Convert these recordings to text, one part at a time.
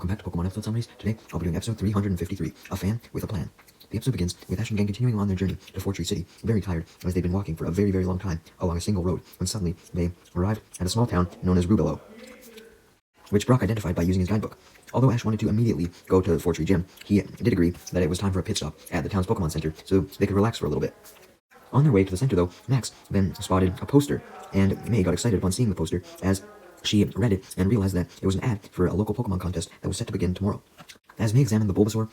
Welcome back to Pokemon episode summaries. Today, I'll be doing episode 353, A Fan with a Plan. The episode begins with Ash and Gang continuing on their journey to Fortree City, very tired as they've been walking for a very, very long time along a single road, when suddenly they arrived at a small town known as Rubello, which Brock identified by using his guidebook. Although Ash wanted to immediately go to the Fortree Gym, he did agree that it was time for a pit stop at the town's Pokemon Center so they could relax for a little bit. On their way to the center, though, Max then spotted a poster, and May got excited upon seeing the poster as she read it and realized that it was an ad for a local Pokemon contest that was set to begin tomorrow. As May examined the Bulbasaur,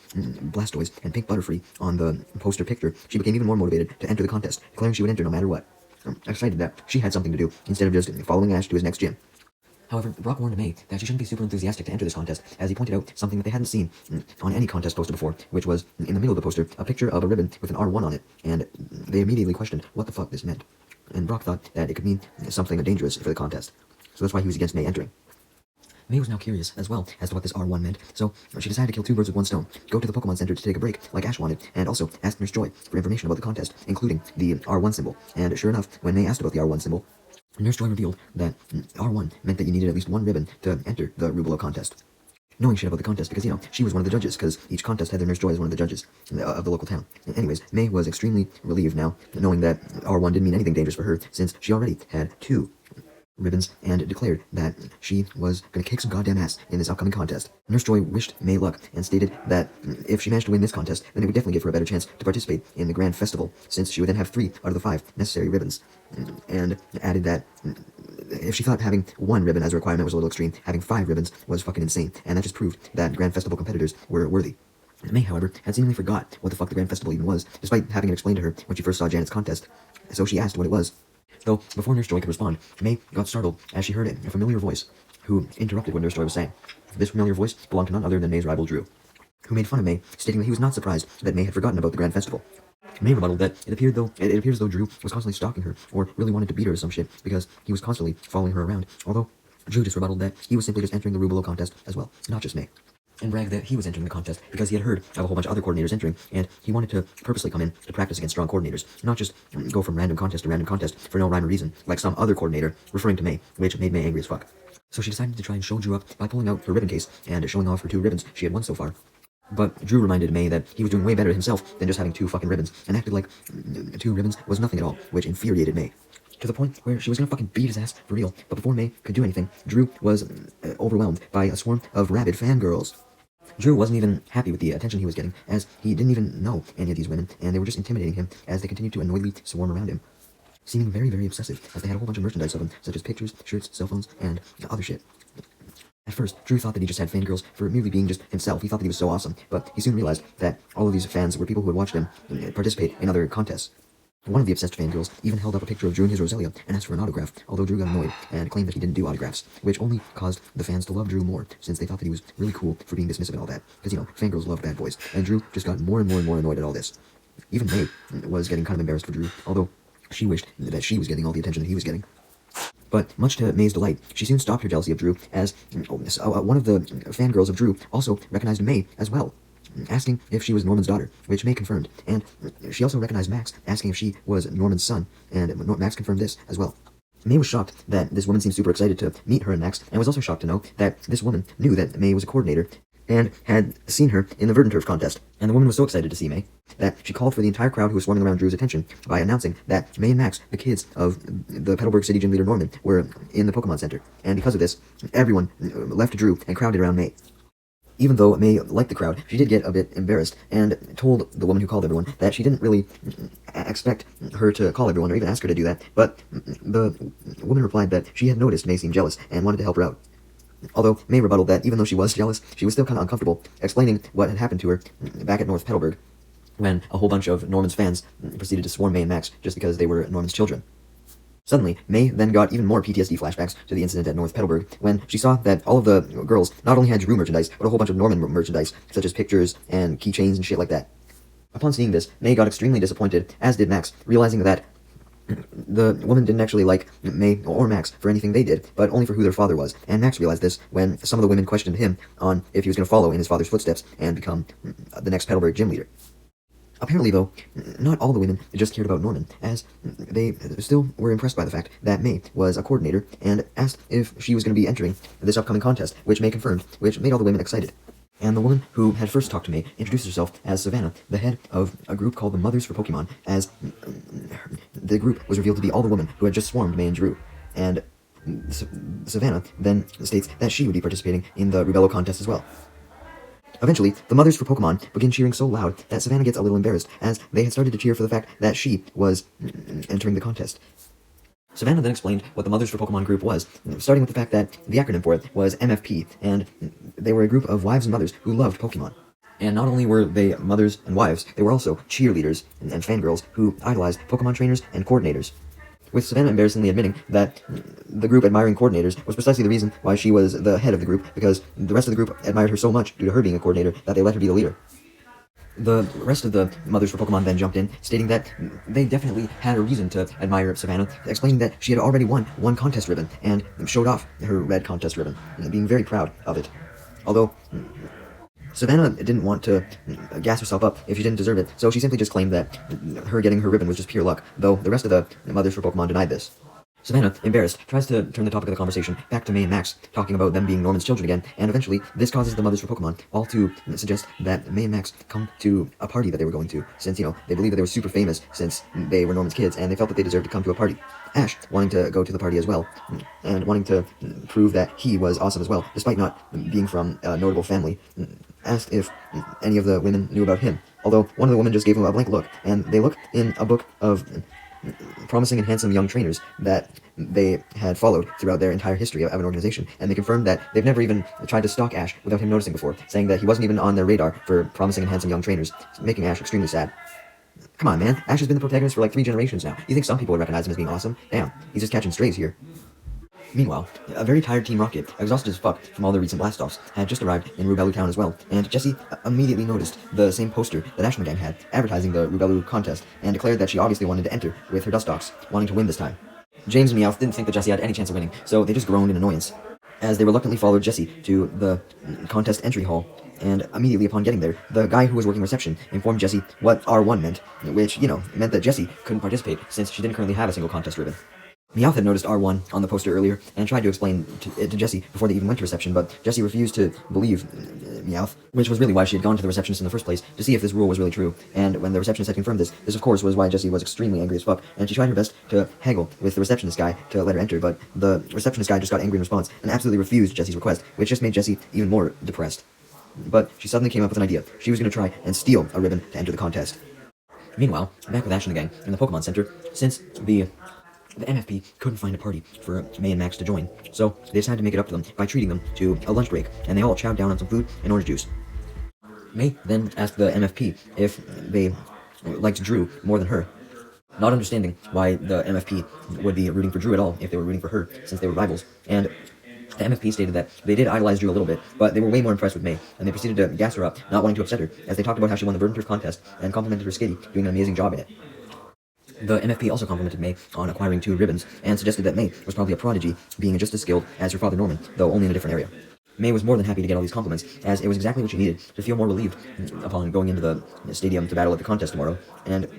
Blastoise, and Pink Butterfree on the poster picture, she became even more motivated to enter the contest, declaring she would enter no matter what. Excited that she had something to do instead of just following Ash to his next gym. However, Brock warned May that she shouldn't be super enthusiastic to enter this contest, as he pointed out something that they hadn't seen on any contest poster before, which was, in the middle of the poster, a picture of a ribbon with an R1 on it, and they immediately questioned what the fuck this meant. And Brock thought that it could mean something dangerous for the contest, so that's why he was against May entering. May was now curious as well as to what this R1 meant, so she decided to kill two birds with one stone, go to the Pokemon Center to take a break, like Ash wanted, and also ask Nurse Joy for information about the contest, including the R1 symbol. And sure enough, when May asked about the R1 symbol, Nurse Joy revealed that R1 meant that you needed at least one ribbon to enter the Rubello contest. Knowing shit about the contest because, she was one of the judges, because each contest had their Nurse Joy as one of the judges of the local town. Anyways, May was extremely relieved now, knowing that R1 didn't mean anything dangerous for her, since she already had two ribbons, and declared that she was going to kick some goddamn ass in this upcoming contest. Nurse Joy wished May luck, and stated that if she managed to win this contest, then it would definitely give her a better chance to participate in the grand festival, since she would then have 3 out of the 5 necessary ribbons, and added that if she thought having 1 ribbon as a requirement was a little extreme, having 5 ribbons was fucking insane, and that just proved that grand festival competitors were worthy. May, however, had seemingly forgot what the fuck the grand festival even was, despite having it explained to her when she first saw Janet's contest, so she asked what it was. Though, before Nurse Joy could respond, May got startled as she heard a familiar voice, who interrupted what Nurse Joy was saying. This familiar voice belonged to none other than May's rival Drew, who made fun of May, stating that he was not surprised that May had forgotten about the grand festival. May rebutted that it appears as though Drew was constantly stalking her, or really wanted to beat her or some shit, because he was constantly following her around, although Drew just rebutted that he was simply just entering the Rubello contest as well, not just May, and bragged that he was entering the contest because he had heard of a whole bunch of other coordinators entering, and he wanted to purposely come in to practice against strong coordinators, not just go from random contest to random contest for no rhyme or reason, like some other coordinator, referring to May, which made May angry as fuck. So she decided to try and show Drew up by pulling out her ribbon case and showing off her 2 ribbons she had won so far. But Drew reminded May that he was doing way better himself than just having 2 fucking ribbons, and acted like 2 ribbons was nothing at all, which infuriated May, to the point where she was gonna fucking beat his ass for real. But before May could do anything, Drew was overwhelmed by a swarm of rabid fangirls. Drew wasn't even happy with the attention he was getting, as he didn't even know any of these women, and they were just intimidating him as they continued to annoyingly swarm around him, seeming very, very obsessive, as they had a whole bunch of merchandise of him, such as pictures, shirts, cell phones, and other shit. At first, Drew thought that he just had fangirls for merely being just himself. He thought that he was so awesome, but he soon realized that all of these fans were people who had watched him participate in other contests. One of the obsessed fangirls even held up a picture of Drew and his Roselia and asked for an autograph, although Drew got annoyed and claimed that he didn't do autographs, which only caused the fans to love Drew more, since they thought that he was really cool for being dismissive and all that, because, fangirls love bad boys, and Drew just got more and more and more annoyed at all this. Even May was getting kind of embarrassed for Drew, although she wished that she was getting all the attention that he was getting. But much to May's delight, she soon stopped her jealousy of Drew, as one of the fangirls of Drew also recognized May as well, asking if she was Norman's daughter, which May confirmed, and she also recognized Max, asking if she was Norman's son, and Max confirmed this as well. May was shocked that this woman seemed super excited to meet her and Max, and was also shocked to know that this woman knew that May was a coordinator, and had seen her in the Verdanturf contest. And the woman was so excited to see May that she called for the entire crowd who was swarming around Drew's attention by announcing that May and Max, the kids of the Petalburg City Gym leader Norman, were in the Pokemon Center. And because of this, everyone left Drew and crowded around May. Even though May liked the crowd, she did get a bit embarrassed, and told the woman who called everyone that she didn't really expect her to call everyone or even ask her to do that, but the woman replied that she had noticed May seemed jealous and wanted to help her out. Although May rebutted that even though she was jealous, she was still kind of uncomfortable explaining what had happened to her back at North Petalburg, when a whole bunch of Norman's fans proceeded to swarm May and Max just because they were Norman's children. Suddenly, May then got even more PTSD flashbacks to the incident at North Petalburg, when she saw that all of the girls not only had Drew merchandise, but a whole bunch of Norman merchandise, such as pictures and keychains and shit like that. Upon seeing this, May got extremely disappointed, as did Max, realizing that the woman didn't actually like May or Max for anything they did, but only for who their father was, and Max realized this when some of the women questioned him on if he was going to follow in his father's footsteps and become the next Petalburg gym leader. Apparently, though, not all the women just cared about Norman, as they still were impressed by the fact that May was a coordinator and asked if she was going to be entering this upcoming contest, which May confirmed, which made all the women excited. And the woman who had first talked to May introduced herself as Savannah, the head of a group called the Mothers for Pokemon, as the group was revealed to be all the women who had just swarmed May and Drew. And Savannah then states that she would be participating in the Rubello contest as well. Eventually, the Mothers for Pokemon begin cheering so loud that Savannah gets a little embarrassed, as they had started to cheer for the fact that she was entering the contest. Savannah then explained what the Mothers for Pokemon group was, starting with the fact that the acronym for it was MFP, and they were a group of wives and mothers who loved Pokemon. And not only were they mothers and wives, they were also cheerleaders and fangirls who idolized Pokemon trainers and coordinators. With Savannah embarrassingly admitting that the group admiring coordinators was precisely the reason why she was the head of the group, because the rest of the group admired her so much due to her being a coordinator that they let her be the leader. The rest of the Mothers for Pokemon then jumped in, stating that they definitely had a reason to admire Savannah, explaining that she had already won one contest ribbon, and showed off her red contest ribbon, being very proud of it. Although Savannah didn't want to gas herself up if she didn't deserve it, so she simply just claimed that her getting her ribbon was just pure luck, though the rest of the Mothers for Pokemon denied this. Savannah, embarrassed, tries to turn the topic of the conversation back to May and Max, talking about them being Norman's children again, and eventually this causes the Mothers for Pokemon all to suggest that May and Max come to a party that they were going to, since, they believed that they were super famous since they were Norman's kids, and they felt that they deserved to come to a party. Ash, wanting to go to the party as well, and wanting to prove that he was awesome as well, despite not being from a notable family, asked if any of the women knew about him, although one of the women just gave him a blank look, and they looked in a book of promising and handsome young trainers that they had followed throughout their entire history of an organization, and they confirmed that they've never even tried to stalk Ash without him noticing before, saying that he wasn't even on their radar for promising and handsome young trainers, making Ash extremely sad. Come on, man. Ash has been the protagonist for like 3 generations now. You think some people would recognize him as being awesome? Damn, he's just catching strays here. Meanwhile, a very tired Team Rocket, exhausted as fuck from all their recent blast-offs, had just arrived in Rubello Town as well, and Jessie immediately noticed the same poster that Ash and the gang had, advertising the Rubello contest, and declared that she obviously wanted to enter with her Dustox, wanting to win this time. James and Meowth didn't think that Jessie had any chance of winning, so they just groaned in annoyance, as they reluctantly followed Jessie to the contest entry hall, and immediately upon getting there, the guy who was working reception informed Jessie what R1 meant, which, meant that Jessie couldn't participate since she didn't currently have a single contest ribbon. Meowth had noticed R1 on the poster earlier and tried to explain it to Jessie before they even went to reception, but Jessie refused to believe Meowth, which was really why she had gone to the receptionist in the first place to see if this rule was really true. And when the receptionist had confirmed this of course was why Jessie was extremely angry as fuck, and she tried her best to haggle with the receptionist guy to let her enter, but the receptionist guy just got angry in response and absolutely refused Jessie's request, which just made Jessie even more depressed. But she suddenly came up with an idea. She was going to try and steal a ribbon to enter the contest. Meanwhile, back with Ash and the gang in the Pokemon Center, since the MFP couldn't find a party for May and Max to join, so they decided to make it up to them by treating them to a lunch break, and they all chowed down on some food and orange juice. May then asked the MFP if they liked Drew more than her, not understanding why the MFP would be rooting for Drew at all if they were rooting for her, since they were rivals, and the MFP stated that they did idolize Drew a little bit, but they were way more impressed with May, and they proceeded to gas her up, not wanting to upset her, as they talked about how she won the Verdant Turf contest and complimented her skitty, doing an amazing job in it. The MFP also complimented May on acquiring 2 ribbons, and suggested that May was probably a prodigy, being just as skilled as her father Norman, though only in a different area. May was more than happy to get all these compliments, as it was exactly what she needed to feel more relieved upon going into the stadium to battle at the contest tomorrow, and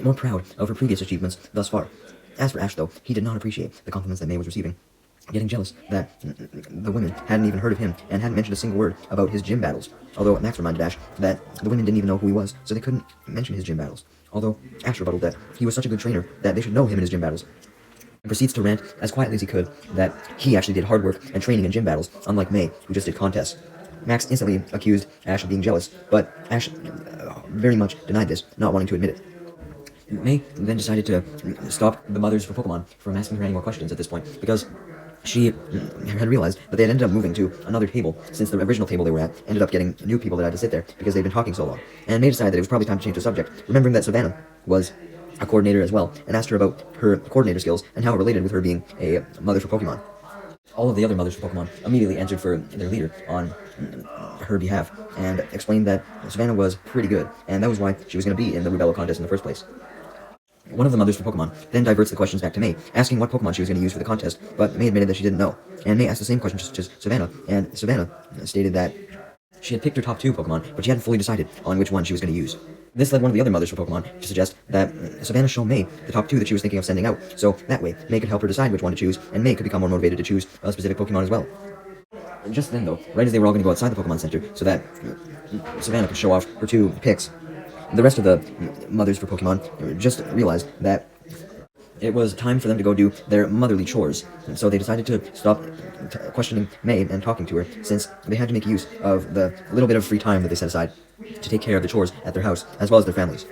more proud of her previous achievements thus far. As for Ash, though, he did not appreciate the compliments that May was receiving, getting jealous that the women hadn't even heard of him and hadn't mentioned a single word about his gym battles, although Max reminded Ash that the women didn't even know who he was, so they couldn't mention his gym battles. Although Ash rebutted that he was such a good trainer that they should know him in his gym battles, and proceeds to rant as quietly as he could that he actually did hard work and training in gym battles, unlike May, who just did contests. Max instantly accused Ash of being jealous, but Ash very much denied this, not wanting to admit it. May then decided to stop the Mothers for Pokemon from asking her any more questions at this point, because she had realized that they had ended up moving to another table, since the original table they were at ended up getting new people that had to sit there because they'd been talking so long. And May decided that it was probably time to change the subject, remembering that Savannah was a coordinator as well, and asked her about her coordinator skills and how it related with her being a mother for Pokemon. All of the other Mothers for Pokemon immediately answered for their leader on her behalf, and explained that Savannah was pretty good, and that was why she was going to be in the Rubello contest in the first place. One of the Mothers for Pokemon then diverts the questions back to May, asking what Pokemon she was going to use for the contest, but May admitted that she didn't know. And May asked the same question to Savannah, and Savannah stated that she had picked her top 2 Pokemon, but she hadn't fully decided on which one she was going to use. This led one of the other mothers for Pokemon to suggest that Savannah show May the top 2 that she was thinking of sending out, so that way May could help her decide which one to choose, and May could become more motivated to choose a specific Pokemon as well. Just then, though, right as they were all going to go outside the Pokemon Center so that Savannah could show off her 2 picks, the rest of the mothers for Pokemon just realized that it was time for them to go do their motherly chores, and so they decided to stop questioning May and talking to her, since they had to make use of the little bit of free time that they set aside to take care of the chores at their house, as well as their families.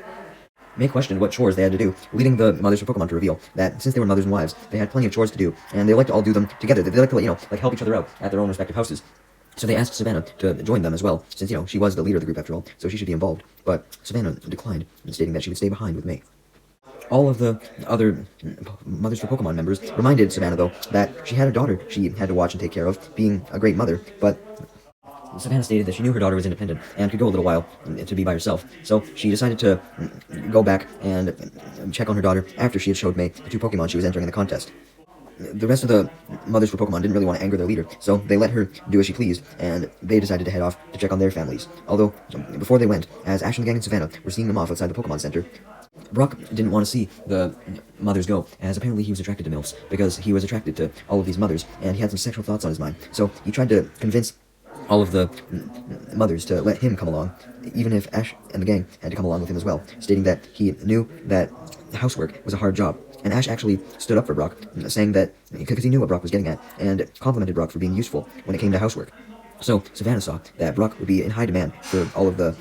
May questioned what chores they had to do, leading the mothers for Pokemon to reveal that since they were mothers and wives, they had plenty of chores to do, and they liked to all do them together. They like to, help each other out at their own respective houses. So they asked Savannah to join them as well, since, she was the leader of the group after all, so she should be involved. But Savannah declined, stating that she would stay behind with May. All of the other Mothers for Pokemon members reminded Savannah, though, that she had a daughter she had to watch and take care of, being a great mother, but Savannah stated that she knew her daughter was independent and could go a little while to be by herself, so she decided to go back and check on her daughter after she had showed May the 2 Pokemon she was entering in the contest. The rest of the mothers for Pokemon didn't really want to anger their leader, so they let her do as she pleased, and they decided to head off to check on their families. Although, before they went, as Ash and the gang and Savannah were seeing them off outside the Pokemon Center, Brock didn't want to see the mothers go, as apparently he was attracted to MILFs, because he was attracted to all of these mothers, and he had some sexual thoughts on his mind. So he tried to convince all of the mothers to let him come along, even if Ash and the gang had to come along with him as well, stating that he knew that housework was a hard job. And Ash actually stood up for Brock, saying that, because he knew what Brock was getting at, and complimented Brock for being useful when it came to housework. So Savannah saw that Brock would be in high demand for all of the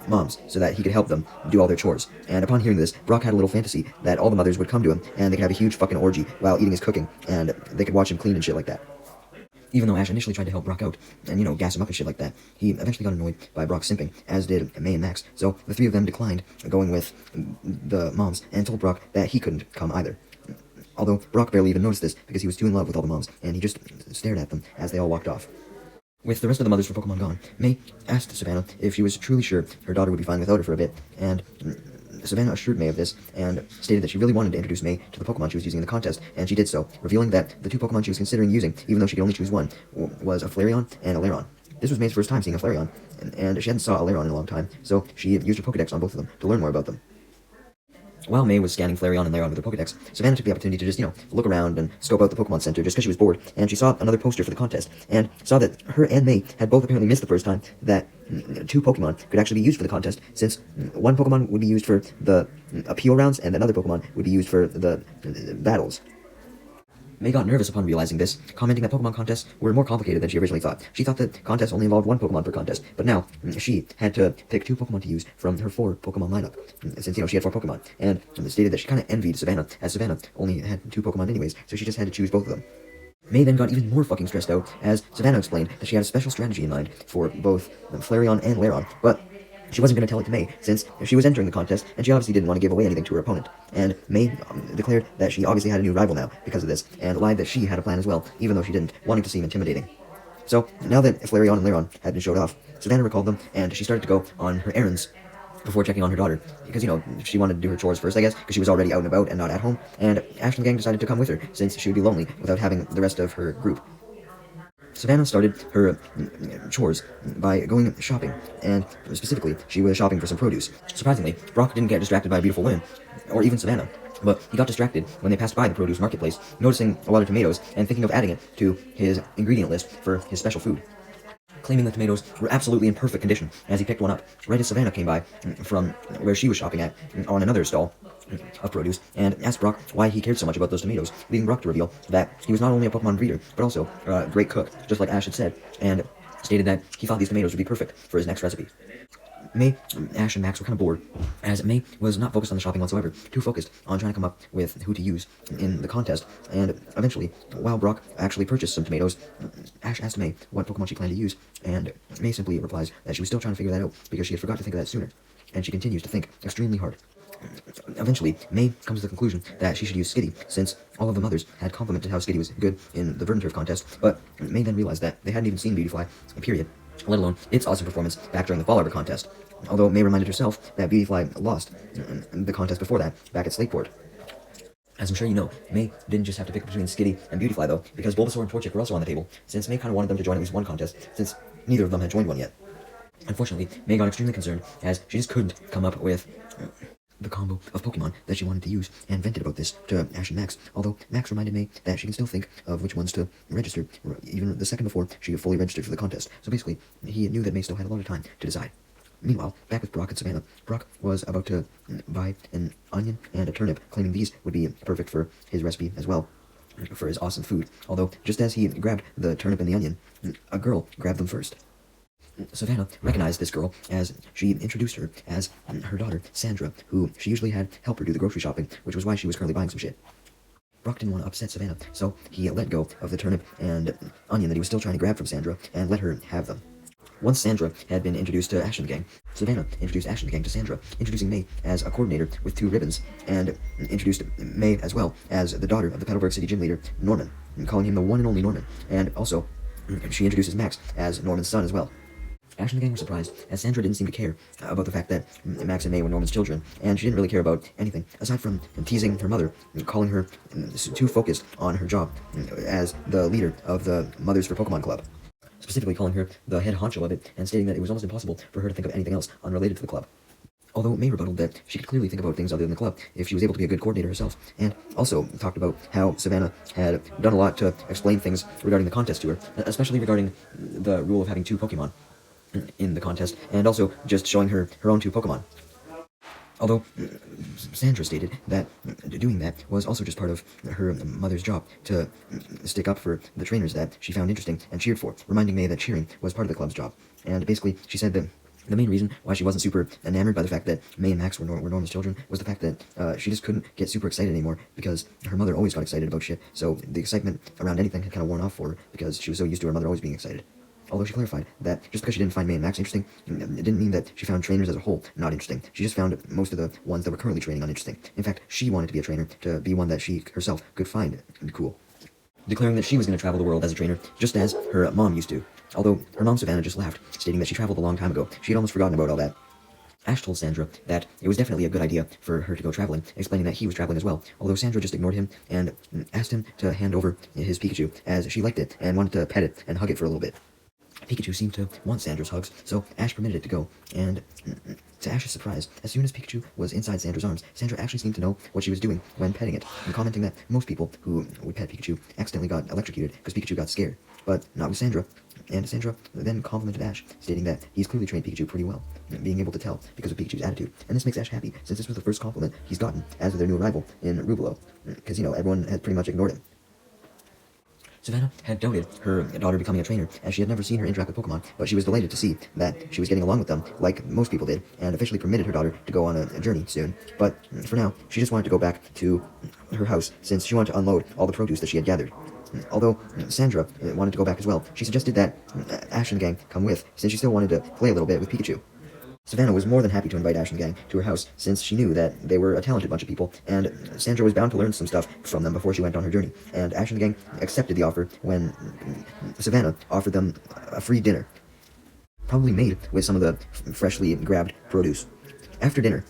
moms, so that he could help them do all their chores. And upon hearing this, Brock had a little fantasy that all the mothers would come to him, and they could have a huge fucking orgy while eating his cooking, and they could watch him clean and shit like that. Even though Ash initially tried to help Brock out, and, gas him up and shit like that, he eventually got annoyed by Brock simping, as did May and Max, so the 3 of them declined going with the moms, and told Brock that he couldn't come either. Although Brock barely even noticed this, because he was too in love with all the moms, and he just stared at them as they all walked off. With the rest of the mothers for Pokemon gone, May asked Savannah if she was truly sure her daughter would be fine without her for a bit, and Savannah assured May of this, and stated that she really wanted to introduce May to the Pokemon she was using in the contest, and she did so, revealing that the 2 Pokemon she was considering using, even though she could only choose one, was a Flareon and a Lairon. This was May's first time seeing a Flareon, and she hadn't saw a Lairon in a long time, so she used her Pokedex on both of them to learn more about them. While May was scanning Flareon and Lairon with her Pokedex, Savannah took the opportunity to just, look around and scope out the Pokemon Center just because she was bored, and she saw another poster for the contest, and saw that her and May had both apparently missed the first time that 2 Pokemon could actually be used for the contest, since one Pokemon would be used for the appeal rounds, and another Pokemon would be used for the battles. May got nervous upon realizing this, commenting that Pokemon contests were more complicated than she originally thought. She thought that contests only involved 1 Pokemon per contest, but now she had to pick 2 Pokemon to use from her 4 Pokemon lineup, since, she had 4 Pokemon, and stated that she kind of envied Savannah, as Savannah only had 2 Pokemon anyways, so she just had to choose both of them. May then got even more fucking stressed out, as Savannah explained that she had a special strategy in mind for both Flareon and Lairon, but she wasn't going to tell it to May, since she was entering the contest, and she obviously didn't want to give away anything to her opponent. And May declared that she obviously had a new rival now because of this, and lied that she had a plan as well, even though she didn't, wanting to seem intimidating. So, now that Flareon and Lairon had been showed off, Savannah recalled them, and she started to go on her errands before checking on her daughter, because, she wanted to do her chores first, I guess, because she was already out and about and not at home, and Ash and the gang decided to come with her, since she would be lonely without having the rest of her group. Savannah started her chores by going shopping, and specifically, she was shopping for some produce. Surprisingly, Brock didn't get distracted by beautiful women, or even Savannah, but he got distracted when they passed by the produce marketplace, noticing a lot of tomatoes and thinking of adding it to his ingredient list for his special food. Claiming the tomatoes were absolutely in perfect condition as he picked one up, right as Savannah came by from where she was shopping at on another stall of produce, and asked Brock why he cared so much about those tomatoes, leading Brock to reveal that he was not only a Pokemon breeder, but also a great cook, just like Ash had said, and stated that he thought these tomatoes would be perfect for his next recipe. May, Ash, and Max were kind of bored, as May was not focused on the shopping whatsoever, too focused on trying to come up with who to use in the contest, and eventually, while Brock actually purchased some tomatoes, Ash asked May what Pokemon she planned to use, and May simply replies that she was still trying to figure that out because she had forgot to think of that sooner, and she continues to think extremely hard. Eventually, May comes to the conclusion that she should use Skitty, since all of the mothers had complimented how Skitty was good in the Verdanturf contest, but May then realized that they hadn't even seen Beautyfly, period, let alone its awesome performance back during the Fall Arbor contest, although May reminded herself that Beautyfly lost the contest before that, back at Slateport. As I'm sure you know, May didn't just have to pick between Skitty and Beautyfly though, because Bulbasaur and Torchic were also on the table, since May kind of wanted them to join at least one contest, since neither of them had joined one yet. Unfortunately, May got extremely concerned as she just couldn't come up with the combo of Pokemon that she wanted to use, and vented about this to Ash and Max, although Max reminded May that she can still think of which ones to register, even the second before she fully registered for the contest. So basically, he knew that May still had a lot of time to decide. Meanwhile, back with Brock and Savannah, Brock was about to buy an onion and a turnip, claiming these would be perfect for his recipe as well, for his awesome food. Although, just as he grabbed the turnip and the onion, a girl grabbed them first. Savannah recognized this girl as she introduced her as her daughter, Sandra, who she usually had help her do the grocery shopping, which was why she was currently buying some shit. Brock didn't want to upset Savannah, so he let go of the turnip and onion that he was still trying to grab from Sandra and let her have them. Once Sandra had been introduced to Ash and the gang, Savannah introduced Ash and the gang to Sandra, introducing May as a coordinator with 2 ribbons, and introduced May as well as the daughter of the Petalburg City gym leader, Norman, calling him the one and only Norman, and also she introduces Max as Norman's son as well. Ash and the gang were surprised, as Sandra didn't seem to care about the fact that Max and May were Norman's children, and she didn't really care about anything, aside from teasing her mother, calling her too focused on her job as the leader of the Mothers for Pokemon Club, specifically calling her the head honcho of it, and stating that it was almost impossible for her to think of anything else unrelated to the club. Although May rebutted that she could clearly think about things other than the club if she was able to be a good coordinator herself, and also talked about how Savannah had done a lot to explain things regarding the contest to her, especially regarding the rule of having 2 Pokemon in the contest, and also just showing her own 2 Pokemon. Although Sandra stated that doing that was also just part of her mother's job to stick up for the trainers that she found interesting and cheered for, reminding May that cheering was part of the club's job. And basically, she said that the main reason why she wasn't super enamored by the fact that May and Max were Norman's children was the fact that she just couldn't get super excited anymore, because her mother always got excited about shit, so the excitement around anything had kind of worn off for her, because she was so used to her mother always being excited. Although she clarified that just because she didn't find May and Max interesting, it didn't mean that she found trainers as a whole not interesting. She just found most of the ones that were currently training uninteresting. In fact, she wanted to be a trainer, to be one that she herself could find cool, declaring that she was going to travel the world as a trainer, just as her mom used to. Although her mom, Savannah, just laughed, stating that she traveled a long time ago. She had almost forgotten about all that. Ash told Sandra that it was definitely a good idea for her to go traveling, explaining that he was traveling as well, although Sandra just ignored him and asked him to hand over his Pikachu, as she liked it and wanted to pet it and hug it for a little bit. Pikachu seemed to want Sandra's hugs, so Ash permitted it to go, and to Ash's surprise, as soon as Pikachu was inside Sandra's arms, Sandra actually seemed to know what she was doing when petting it, and commenting that most people who would pet Pikachu accidentally got electrocuted because Pikachu got scared, but not with Sandra. And Sandra then complimented Ash, stating that he's clearly trained Pikachu pretty well, being able to tell because of Pikachu's attitude. And this makes Ash happy, since this was the first compliment he's gotten as their new arrival in Rubelo, because, everyone had pretty much ignored him. Savannah had doubted her daughter becoming a trainer, as she had never seen her interact with Pokemon, but she was delighted to see that she was getting along with them, like most people did, and officially permitted her daughter to go on a journey soon. But for now, she just wanted to go back to her house, since she wanted to unload all the produce that she had gathered. Although Sandra wanted to go back as well, she suggested that Ash and the gang come with, since she still wanted to play a little bit with Pikachu. Savannah was more than happy to invite Ash and the gang to her house, since she knew that they were a talented bunch of people, and Sandra was bound to learn some stuff from them before she went on her journey. And Ash and the gang accepted the offer when Savannah offered them a free dinner, probably made with some of the freshly grabbed produce. After dinner,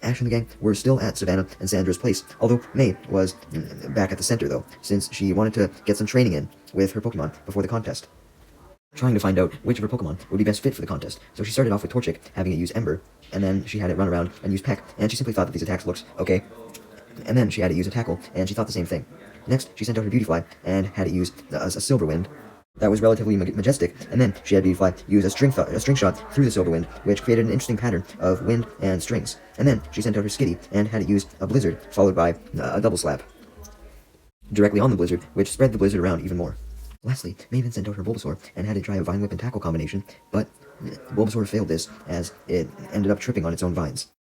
Ash and the gang were still at Savannah and Sandra's place, although May was back at the center though, since she wanted to get some training in with her Pokemon before the contest, trying to find out which of her Pokemon would be best fit for the contest. So she started off with Torchic, having it use Ember, and then she had it run around and use Peck, and she simply thought that these attacks looked okay. And then she had it use a Tackle, and she thought the same thing. Next, she sent out her Beautyfly, and had it use a Silver Wind that was relatively majestic, and then she had Beautyfly use a string shot through the Silver Wind, which created an interesting pattern of wind and strings. And then she sent out her Skitty, and had it use a Blizzard, followed by a Double Slap directly on the Blizzard, which spread the Blizzard around even more. Lastly, May then sent out her Bulbasaur, and had it try a Vine Whip and Tackle combination, but Bulbasaur failed this, as it ended up tripping on its own vines.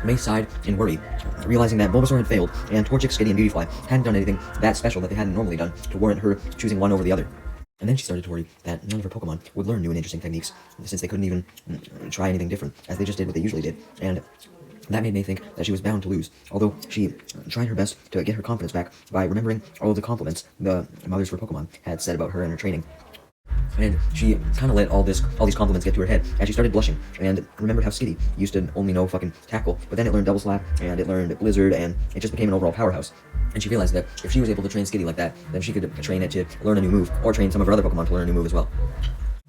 May sighed in worry, realizing that Bulbasaur had failed, and Torchic, Skitty, and Beautyfly hadn't done anything that special that they hadn't normally done to warrant her choosing one over the other. And then she started to worry that none of her Pokemon would learn new and interesting techniques, since they couldn't even try anything different, as they just did what they usually did, and that made May think that she was bound to lose, although she tried her best to get her confidence back by remembering all of the compliments the Mothers for Pokemon had said about her and her training. And she kind of let all these compliments get to her head as she started blushing, and remembered how Skitty used to only know fucking Tackle, but then it learned Double Slap, and it learned Blizzard, and it just became an overall powerhouse. And she realized that if she was able to train Skitty like that, then she could train it to learn a new move, or train some of her other Pokemon to learn a new move as well.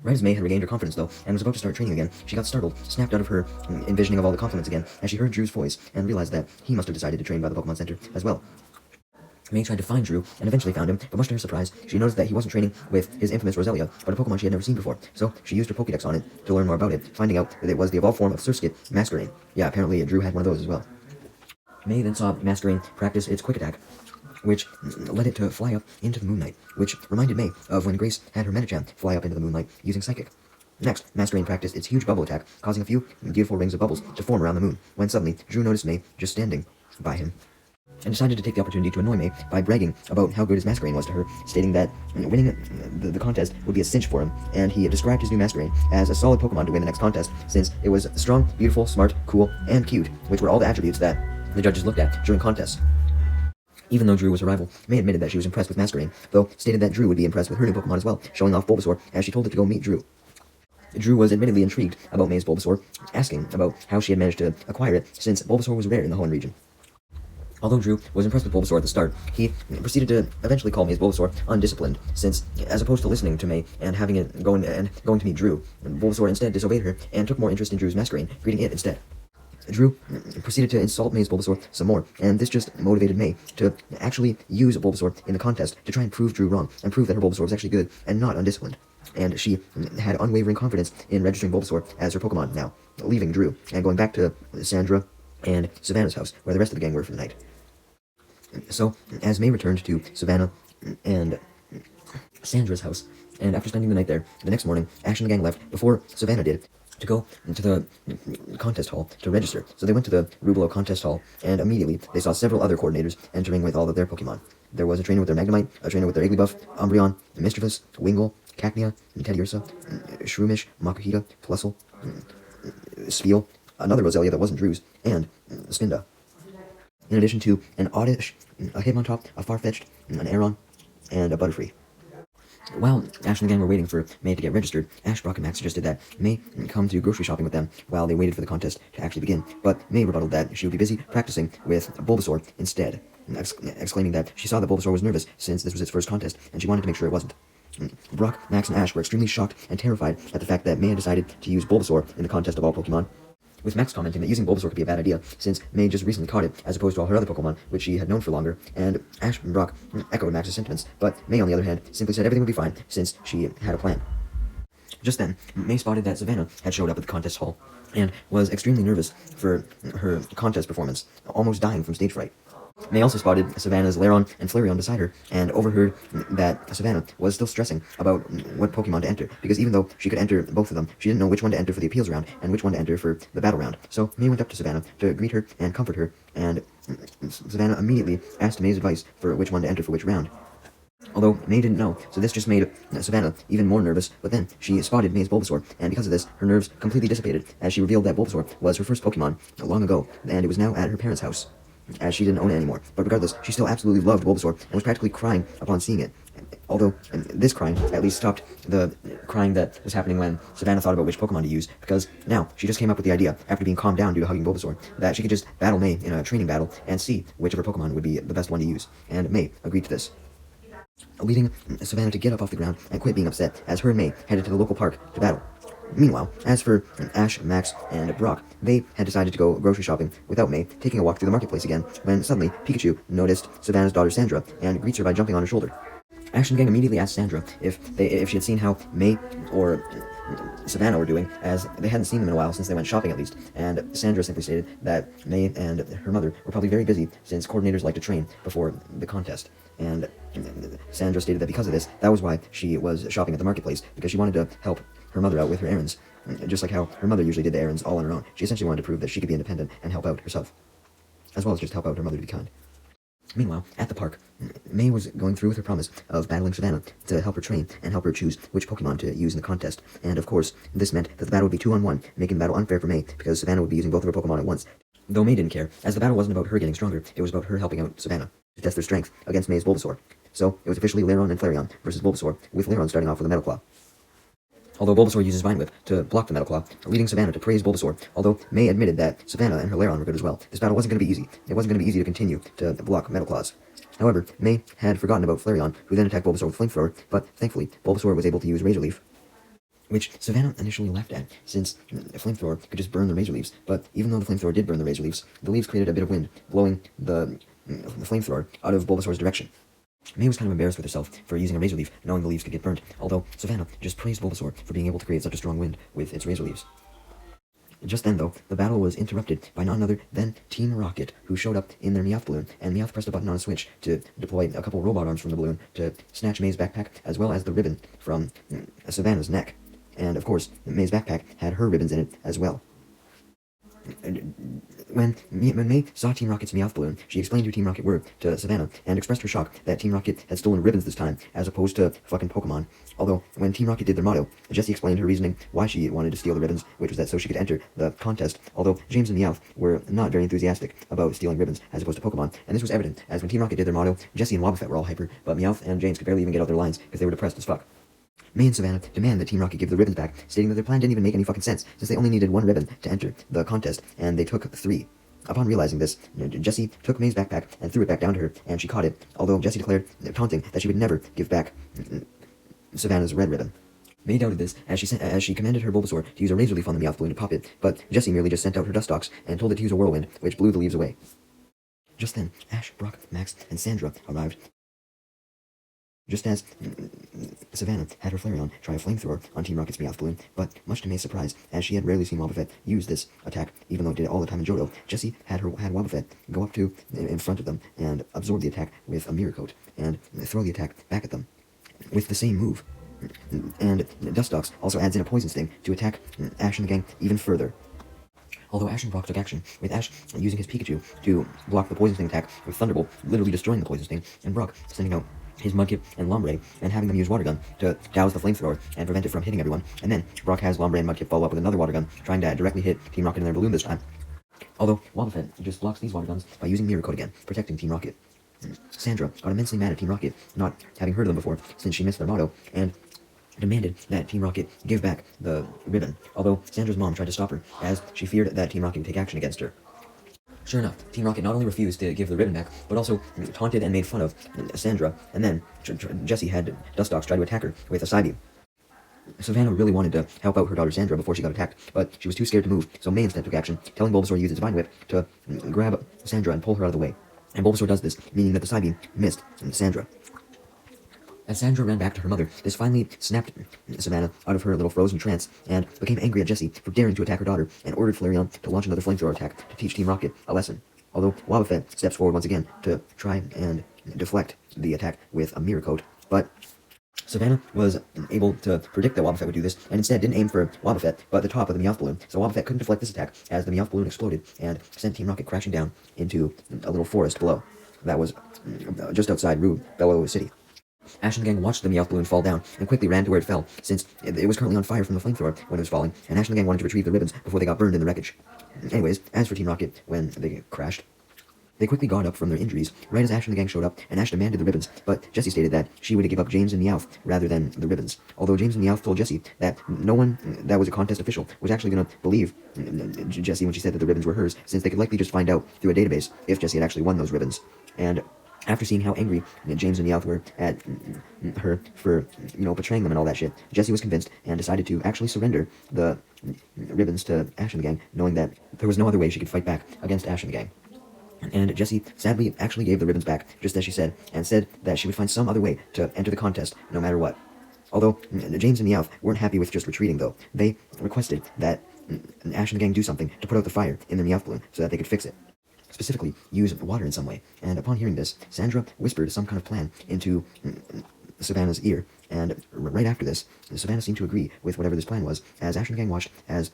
Right as May had regained her confidence, though, and was about to start training again, she got startled, snapped out of her envisioning of all the compliments again, as she heard Drew's voice, and realized that he must have decided to train by the Pokemon Center as well. May tried to find Drew, and eventually found him, but much to her surprise, she noticed that he wasn't training with his infamous Roselia, but a Pokemon she had never seen before, so she used her Pokédex on it to learn more about it, finding out that it was the evolved form of Surskit Masquerain. Yeah, apparently Drew had one of those as well. May then saw Masquerain practice its quick attack, which led it to fly up into the moonlight, which reminded May of when Grace had her Medicham fly up into the moonlight using Psychic. Next, Masquerain practiced its huge bubble attack, causing a few beautiful rings of bubbles to form around the moon, when suddenly Drew noticed May just standing by him, and decided to take the opportunity to annoy May by bragging about how good his Masquerain was to her, stating that winning the contest would be a cinch for him, and he described his new Masquerain as a solid Pokemon to win the next contest, since it was strong, beautiful, smart, cool, and cute, which were all the attributes that the judges looked at during contests. Even though Drew was a rival, May admitted that she was impressed with Masquerain, though stated that Drew would be impressed with her new Pokemon as well, showing off Bulbasaur as she told it to go meet Drew. Drew was admittedly intrigued about May's Bulbasaur, asking about how she had managed to acquire it, since Bulbasaur was rare in the Hoenn region. Although Drew was impressed with Bulbasaur at the start, he proceeded to eventually call May's Bulbasaur undisciplined, since, as opposed to listening to May and having it going to meet Drew, Bulbasaur instead disobeyed her and took more interest in Drew's Masquerain, greeting it instead. Drew proceeded to insult May's Bulbasaur some more, and this just motivated May to actually use Bulbasaur in the contest to try and prove Drew wrong, and prove that her Bulbasaur was actually good and not undisciplined. And she had unwavering confidence in registering Bulbasaur as her Pokemon now, leaving Drew and going back to Sandra and Savannah's house, where the rest of the gang were for the night. So, as May returned to Savannah and Sandra's house, and after spending the night there, the next morning, Ash and the gang left before Savannah did, to go to the contest hall to register. So they went to the Rubelo contest hall, and immediately they saw several other coordinators entering with all of their Pokemon. There was a trainer with their Magnemite, a trainer with their Igglybuff, Umbreon, Mischievous, Wingull, Cacnea, Teddiursa, Shroomish, Makuhita, Plusle, Spiel, another Roselia that wasn't Drew's, and Spinda. In addition to an Oddish, a Hitmontop, a Farfetch'd, an Aeron, and a Butterfree. While Ash and the gang were waiting for May to get registered, Ash, Brock, and Max suggested that May come to grocery shopping with them while they waited for the contest to actually begin, but May rebutted that she would be busy practicing with Bulbasaur instead, exclaiming that she saw that Bulbasaur was nervous since this was its first contest, and she wanted to make sure it wasn't. Brock, Max, and Ash were extremely shocked and terrified at the fact that May had decided to use Bulbasaur in the contest of all Pokemon, with Max commenting that using Bulbasaur could be a bad idea, since May just recently caught it, as opposed to all her other Pokemon, which she had known for longer, and Ash and Brock echoed Max's sentiments, but May, on the other hand, simply said everything would be fine, since she had a plan. Just then, May spotted that Savannah had showed up at the contest hall, and was extremely nervous for her contest performance, almost dying from stage fright. May also spotted Savannah's Lairon and Flareon beside her, and overheard that Savannah was still stressing about what Pokemon to enter, because even though she could enter both of them, she didn't know which one to enter for the appeals round, and which one to enter for the battle round. So May went up to Savannah to greet her and comfort her, and Savannah immediately asked May's advice for which one to enter for which round. Although May didn't know, so this just made Savannah even more nervous, but then she spotted May's Bulbasaur, and because of this, her nerves completely dissipated, as she revealed that Bulbasaur was her first Pokemon long ago, and it was now at her parents' house, as she didn't own it anymore. But regardless, she still absolutely loved Bulbasaur, and was practically crying upon seeing it. Although, this crying at least stopped the crying that was happening when Savannah thought about which Pokemon to use, because now she just came up with the idea, after being calmed down due to hugging Bulbasaur, that she could just battle May in a training battle, and see which of her Pokemon would be the best one to use, and May agreed to this, leading Savannah to get up off the ground and quit being upset, as her and May headed to the local park to battle. Meanwhile, as for Ash, Max, and Brock, they had decided to go grocery shopping without May, taking a walk through the marketplace again, when suddenly Pikachu noticed Savannah's daughter Sandra, and greets her by jumping on her shoulder. Ash and the gang immediately asked Sandra if she had seen how May or Savannah were doing, as they hadn't seen them in a while since they went shopping at least, and Sandra simply stated that May and her mother were probably very busy, since coordinators like to train before the contest, and Sandra stated that because of this, that was why she was shopping at the marketplace, because she wanted to help her mother out with her errands, just like how her mother usually did the errands all on her own. She essentially wanted to prove that she could be independent and help out herself, as well as just help out her mother to be kind. Meanwhile, at the park, May was going through with her promise of battling Savannah to help her train and help her choose which Pokemon to use in the contest, and of course, this meant that the battle would be 2-on-1, making the battle unfair for May, because Savannah would be using both of her Pokemon at once. Though May didn't care, as the battle wasn't about her getting stronger, it was about her helping out Savannah to test their strength against May's Bulbasaur. So, it was officially Lairon and Flareon versus Bulbasaur, with Lairon starting off with a Metal Claw. Although Bulbasaur uses Vine Whip to block the Metal Claw, leading Savannah to praise Bulbasaur, although May admitted that Savannah and her Lairon were good as well. This battle wasn't going to be easy. It wasn't going to be easy to continue to block Metal Claws. However, May had forgotten about Flareon, who then attacked Bulbasaur with Flamethrower, but thankfully, Bulbasaur was able to use Razor Leaf, which Savannah initially laughed at, since a flamethrower could just burn the razor leaves. But even though the flamethrower did burn the razor leaves, the leaves created a bit of wind, blowing the flamethrower out of Bulbasaur's direction. May was kind of embarrassed with herself for using a razor leaf, knowing the leaves could get burnt, although Savannah just praised Bulbasaur for being able to create such a strong wind with its razor leaves. Just then, though, the battle was interrupted by none other than Team Rocket, who showed up in their Meowth balloon, and Meowth pressed a button on a switch to deploy a couple robot arms from the balloon to snatch May's backpack, as well as the ribbon from Savannah's neck. And, of course, May's backpack had her ribbons in it as well. When May saw Team Rocket's Meowth balloon, she explained who Team Rocket were to Savannah, and expressed her shock that Team Rocket had stolen ribbons this time, as opposed to fucking Pokémon. Although, when Team Rocket did their motto, Jessie explained her reasoning why she wanted to steal the ribbons, which was that so she could enter the contest, although James and Meowth were not very enthusiastic about stealing ribbons, as opposed to Pokémon, and this was evident, as when Team Rocket did their motto, Jessie and Wobbuffet were all hyper, but Meowth and James could barely even get out their lines, because they were depressed as fuck. May and Savannah demand that Team Rocket give the ribbons back, stating that their plan didn't even make any fucking sense, since they only needed one ribbon to enter the contest, and they took 3. Upon realizing this, Jessie took May's backpack and threw it back down to her, and she caught it, although Jessie declared, taunting, that she would never give back Savannah's red ribbon. May doubted this, as she commanded her Bulbasaur to use a razor leaf on the Meowth balloon to pop it, but Jessie merely just sent out her Dustox and told it to use a whirlwind, which blew the leaves away. Just then, Ash, Brock, Max, and Sandra arrived, just as Savannah had her Flareon try a flamethrower on Team Rocket's Meowth balloon, but much to May's surprise, as she had rarely seen Wobbuffet use this attack, even though it did it all the time in Johto, Jessie had Wobbuffet go up to in front of them and absorb the attack with a Mirror Coat, and throw the attack back at them with the same move. And Dustox also adds in a Poison Sting to attack Ash and the gang even further. Although Ash and Brock took action, with Ash using his Pikachu to block the Poison Sting attack with Thunderbolt, literally destroying the Poison Sting, and Brock sending out his Mudkip and Lombre, and having them use Water Gun to douse the flamethrower and prevent it from hitting everyone. And then Brock has Lombre and Mudkip follow up with another Water Gun, trying to directly hit Team Rocket in their balloon this time. Although Wobbuffet just blocks these Water Guns by using Mirror Coat again, protecting Team Rocket. Sandra got immensely mad at Team Rocket, not having heard of them before, since she missed their motto, and demanded that Team Rocket give back the ribbon, although Sandra's mom tried to stop her, as she feared that Team Rocket would take action against her. Sure enough, Team Rocket not only refused to give the ribbon back, but also taunted and made fun of Sandra, and then Jessie had Dustox try to attack her with a Psybeam. Savannah really wanted to help out her daughter Sandra before she got attacked, but she was too scared to move, so May instead took action, telling Bulbasaur to use its Vine Whip to grab Sandra and pull her out of the way. And Bulbasaur does this, meaning that the Psybeam missed Sandra. As Sandra ran back to her mother, this finally snapped Savannah out of her little frozen trance, and became angry at Jessie for daring to attack her daughter, and ordered Flareon to launch another flamethrower attack to teach Team Rocket a lesson. Although Wobbuffet steps forward once again to try and deflect the attack with a Mirror Coat, but Savannah was able to predict that Wobbuffet would do this, and instead didn't aim for Wobbuffet, but the top of the Meowth balloon, so Wobbuffet couldn't deflect this attack, as the Meowth balloon exploded, and sent Team Rocket crashing down into a little forest below. That was just outside Rue Bellow City. Ash and the gang watched the Meowth balloon fall down, and quickly ran to where it fell, since it was currently on fire from the flamethrower when it was falling, and Ash and the gang wanted to retrieve the ribbons before they got burned in the wreckage. Anyways, as for Team Rocket, when they crashed, they quickly got up from their injuries, right as Ash and the gang showed up, and Ash demanded the ribbons, but Jessie stated that she would give up James and Meowth rather than the ribbons. Although James and Meowth told Jessie that no one that was a contest official was actually going to believe Jessie when she said that the ribbons were hers, since they could likely just find out through a database if Jessie had actually won those ribbons. And after seeing how angry James and Meowth were at her for, betraying them and all that shit, Jessie was convinced and decided to actually surrender the ribbons to Ash and the gang, knowing that there was no other way she could fight back against Ash and the gang. And Jessie sadly actually gave the ribbons back, just as she said, and said that she would find some other way to enter the contest, no matter what. Although James and Meowth weren't happy with just retreating, though. They requested that Ash and the gang do something to put out the fire in their Meowth balloon so that they could fix it. Specifically, use water in some way. And upon hearing this, Sandra whispered some kind of plan into Savannah's ear, and right after this, Savannah seemed to agree with whatever this plan was, as Ash and the gang watched as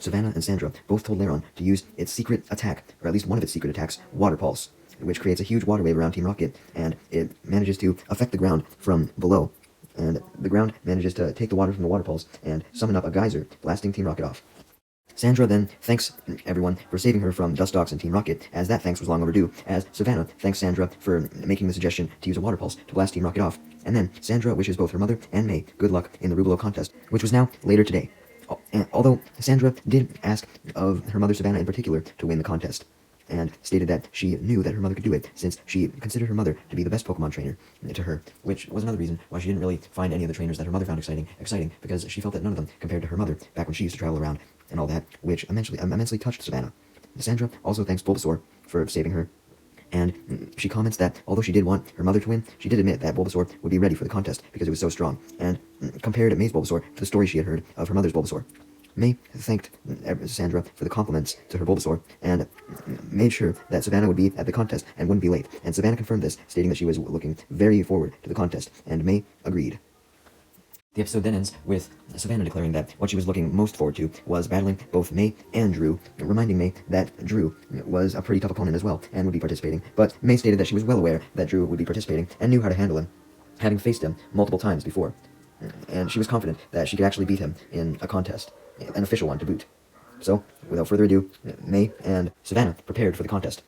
Savannah and Sandra both told Lairon to use its secret attack, or at least one of its secret attacks, Water Pulse, which creates a huge water wave around Team Rocket, and it manages to affect the ground from below. And the ground manages to take the water from the Water Pulse and summon up a geyser, blasting Team Rocket off. Sandra then thanks everyone for saving her from Dustox and Team Rocket, as that thanks was long overdue, as Savannah thanks Sandra for making the suggestion to use a Water Pulse to blast Team Rocket off. And then Sandra wishes both her mother and May good luck in the Rubelo contest, which was now later today. Although Sandra did ask of her mother Savannah in particular to win the contest. and stated that she knew that her mother could do it since she considered her mother to be the best Pokemon trainer to her, which was another reason why she didn't really find any of the trainers that her mother found exciting because she felt that none of them compared to her mother back when she used to travel around and all that, which immensely touched Savannah. Sandra also thanks Bulbasaur for saving her, and she comments that although she did want her mother to win, she did admit that Bulbasaur would be ready for the contest because it was so strong, and compared May's Bulbasaur to the story she had heard of her mother's Bulbasaur. May thanked Sandra for the compliments to her Bulbasaur, and made sure that Savannah would be at the contest and wouldn't be late, and Savannah confirmed this, stating that she was looking very forward to the contest, and May agreed. The episode then ends with Savannah declaring that what she was looking most forward to was battling both May and Drew, reminding May that Drew was a pretty tough opponent as well and would be participating, but May stated that she was well aware that Drew would be participating and knew how to handle him, having faced him multiple times before, and she was confident that she could actually beat him in a contest, an official one to boot. So, without further ado, May and Savannah prepared for the contest.